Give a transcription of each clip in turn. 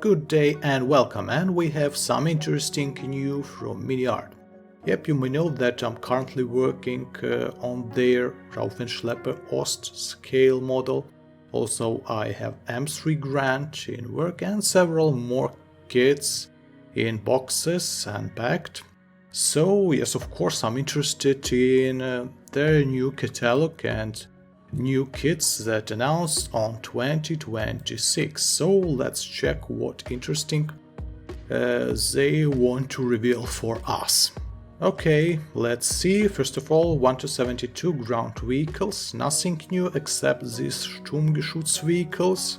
Good day and welcome, and we have some interesting news from MiniArt. Yep, you may know that I'm currently working on their Raufenschlepper Ost scale model. Also I have M3 grant in work and several more kits in boxes unpacked. So yes, of course I'm interested in their new catalog and new kits that announced on 2026. So let's check what interesting they want to reveal for us. Okay, let's see. First of all, 1 to 72 ground vehicles, nothing new except these Sturmgeschütz vehicles.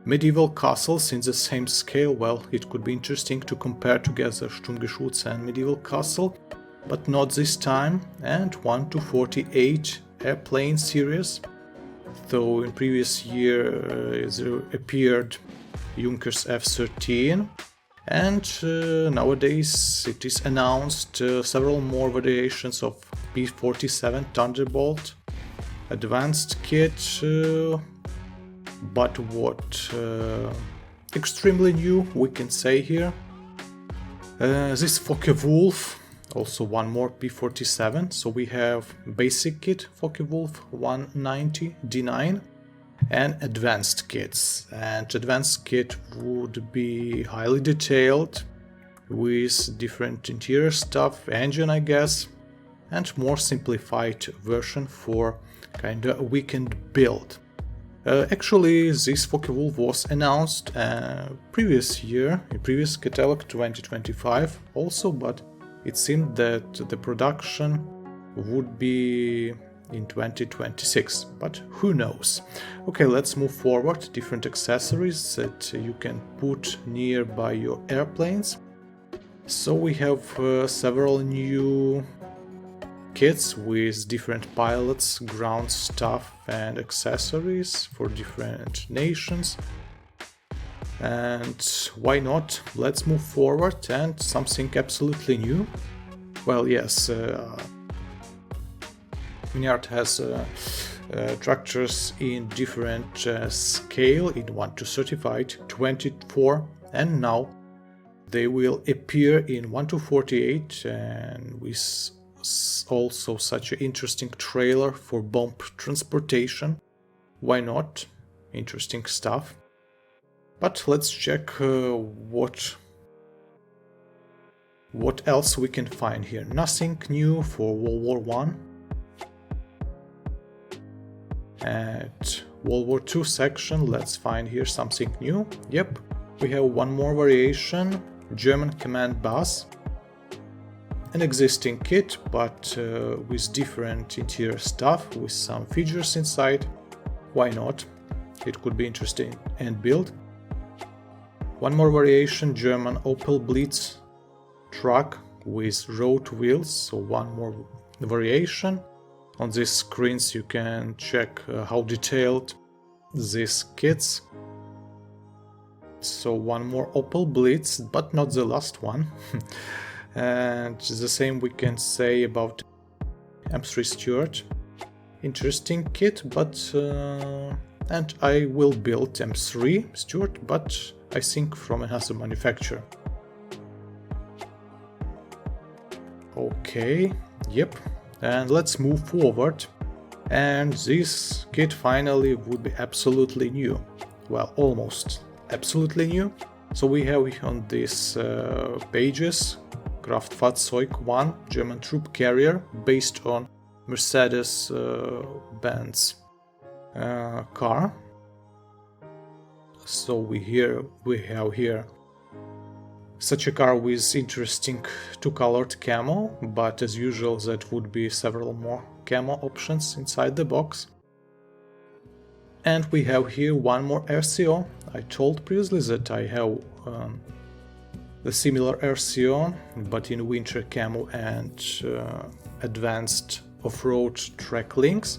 Medieval castles in the same scale. Well, it could be interesting to compare together Sturmgeschütz and medieval castle, but not this time. And 1 to 48 airplane series. Though in previous year there appeared Junkers F-13, and nowadays it is announced several more variations of P-47 Thunderbolt advanced kit, but what extremely new we can say here, this Focke-Wulf, also one more P-47, so we have basic kit Focke-Wulf 190 D9 and advanced kits, and advanced kit would be highly detailed with different interior stuff, engine I guess, and more simplified version for kinda weekend build. Actually this Focke-Wulf was announced previous year, in previous Catalogue 2025 also, but it seemed that the production would be in 2026, but who knows. Okay, let's move forward. Different accessories that you can put nearby your airplanes. So we have several new kits with different pilots, ground stuff and accessories for different nations. And why not? Let's move forward and something absolutely new. Well, yes, MiniArt has tractors in different scale, in 1 to 35, 24, and now they will appear in 1 to 48, and with also such an interesting trailer for bomb transportation. Why not? Interesting stuff. But let's check what else we can find here. Nothing new for World War I. At World War II section, let's find here something new. Yep, we have one more variation, German command bus. An existing kit, but with different interior stuff, with some features inside. Why not? It could be interesting and build. One more variation, German Opel Blitz truck with road wheels, so one more variation. On these screens you can check how detailed these kits. So one more Opel Blitz, but not the last one. And the same we can say about M3 Stuart. Interesting kit, but and I will build M3 Stuart, but I think from another manufacturer. Okay, yep. And let's move forward, and this kit finally would be absolutely new. Well, almost absolutely new. So we have on these pages Kraftfahrzeug 1 German troop carrier based on Mercedes-Benz car. So we have here such a car with interesting two-colored camo, but as usual that would be several more camo options inside the box. And we have here one more RCO. I told previously that I have the similar RCO, but in winter camo and advanced off-road track links.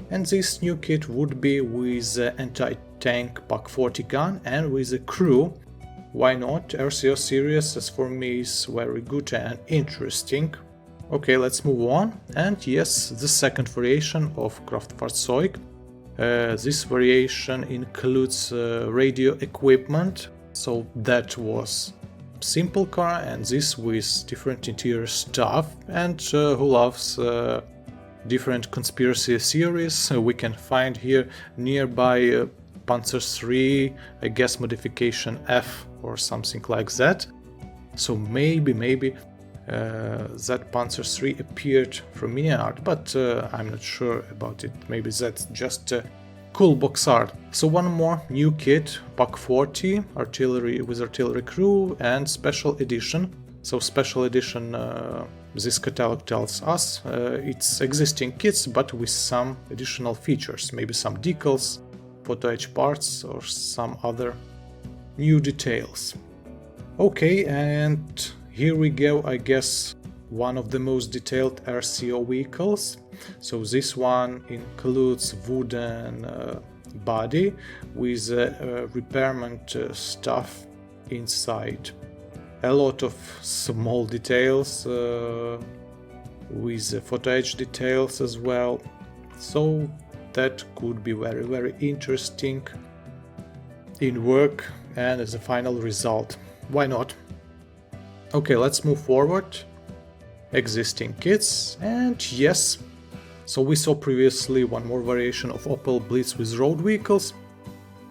And this new kit would be with anti-tank Pak-40 gun and with a crew. Why not? RCO series, as for me, is very good and interesting. Okay, let's move on. And yes, the second variation of Kraftfahrzeug. This variation includes radio equipment So that was simple car, and this with different interior stuff. And who loves different conspiracy theories, we can find here nearby Panzer III, I guess modification F or something like that. So maybe that Panzer III appeared from MiniArt, but I'm not sure about it. Maybe that's just cool box art. So one more new kit, Focke-Wulf artillery with artillery crew and special edition. So special edition, this catalog tells us it's existing kits but with some additional features, maybe some decals, photo etch parts or some other new details. Okay, and here we go, I guess one of the most detailed RSO vehicles. So this one includes wooden body with repairment stuff inside. A lot of small details with photo etch details as well. So that could be very interesting in work and as a final result. Why not? Okay, let's move forward. Existing kits, and yes, so we saw previously one more variation of Opel Blitz with road vehicles,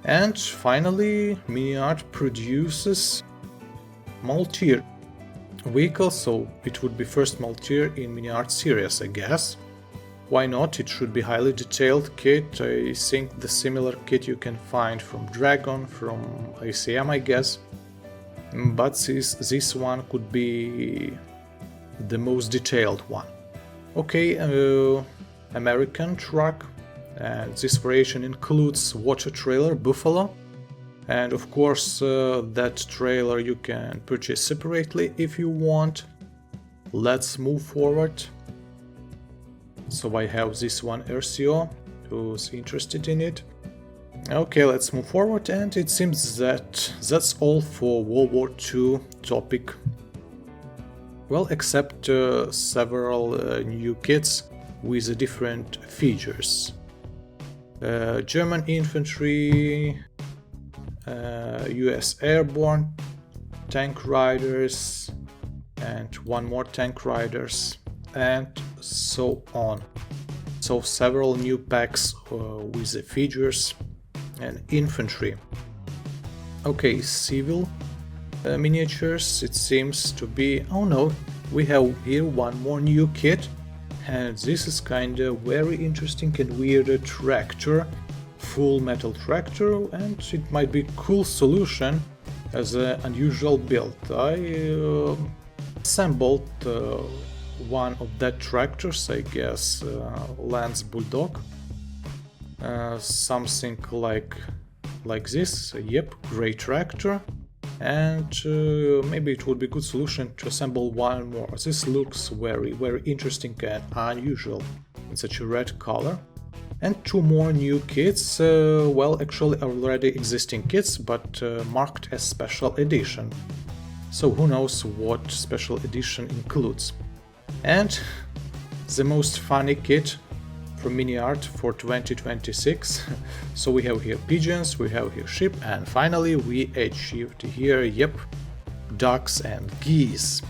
and finally MiniArt produces multi-tier vehicles, so it would be first multi-tier in MiniArt series, I guess. Why not? It should be highly detailed kit. I think the similar kit you can find from Dragon, from ACM, I guess, but this one could be the most detailed one. Okay, American truck, and this variation includes water trailer Buffalo, and of course that trailer you can purchase separately if you want. Let's move forward. So I have this one RCO, who's interested in it. Okay, let's move forward, and it seems that that's all for World War II topic. Well, except several new kits with different features. German infantry, US airborne, tank riders, and one more tank riders, and so on. So several new packs with the features and infantry. Okay, civil miniatures, it seems to be, oh no, we have here one more new kit, and this is kinda very interesting and weird tractor, full metal tractor, and it might be a cool solution as an unusual build. I assembled one of that tractors, I guess Lance Bulldog, something like this, yep, gray tractor. And maybe it would be a good solution to assemble one more. This looks very interesting and unusual in such a red color. And two more new kits, well, actually already existing kits, but marked as special edition. So who knows what special edition includes. And the most funny kit from MiniArt for 2026. So we have here pigeons, we have here sheep, and finally we achieved here, yep, ducks and geese.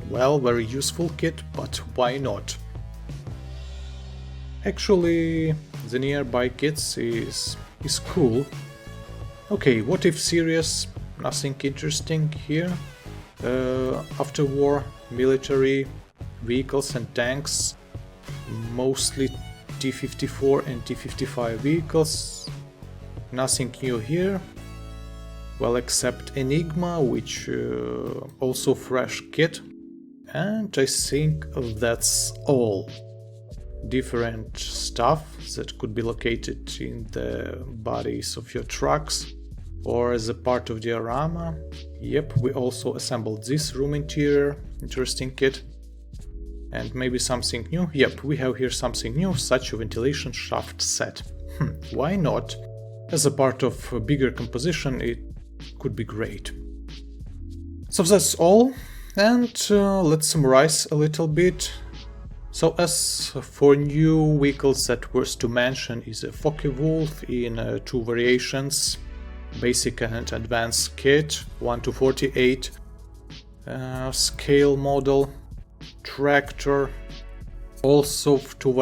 Well, very useful kit, but why not? Actually, the nearby kits is cool. Okay, what if series? Nothing interesting here. After war, military vehicles and tanks, mostly T-54 and T-55 vehicles. Nothing new here. Well, except Enigma, which also fresh kit. And I think that's all. Different stuff that could be located in the bodies of your trucks or as a part of diorama. Yep, we also assembled this room interior, interesting kit. And maybe something new. Yep, we have here something new, such a ventilation shaft set. Why not? As a part of a bigger composition, it could be great. So that's all, and let's summarize a little bit. So as for new vehicles that worth to mention is a Focke-Wulf in two variations, basic and advanced kit, 1:48 scale model, tractor, also two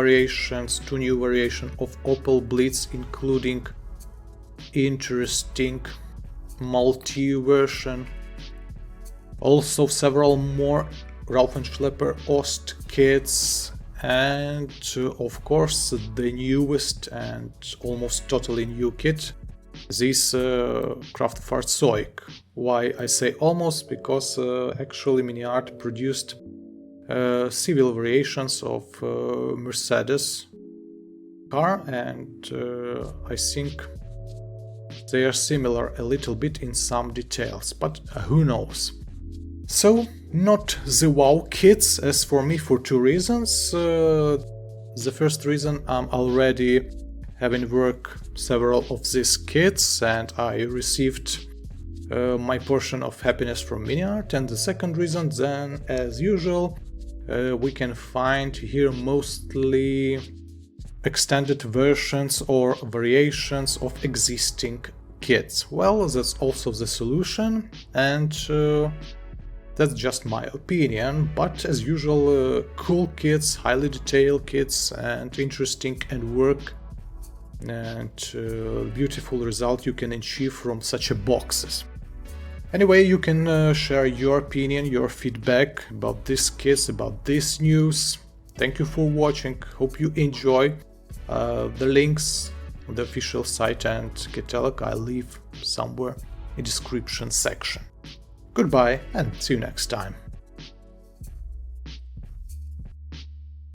new variations of Opel Blitz, including interesting multi-version, also several more Raufenschlepper Ost kits, and of course the newest and almost totally new kit, this Kraftfahrzeug. Why I say almost? Because actually MiniArt produced civil variations of Mercedes car, and I think they are similar a little bit in some details, but who knows. So, not the wow kits as for me, for two reasons. The first reason, I'm already having worked several of these kits and I received my portion of happiness from MiniArt. And the second reason, then, as usual, we can find here mostly extended versions or variations of existing kits. Well, that's also the solution, and that's just my opinion, but as usual, cool kits, highly detailed kits, and interesting and work and beautiful result you can achieve from such a boxes. Anyway, you can share your opinion, your feedback about these kits, about this news. Thank you for watching, hope you enjoy. The links on the official site and catalog I'll leave somewhere in the description section. Goodbye and see you next time.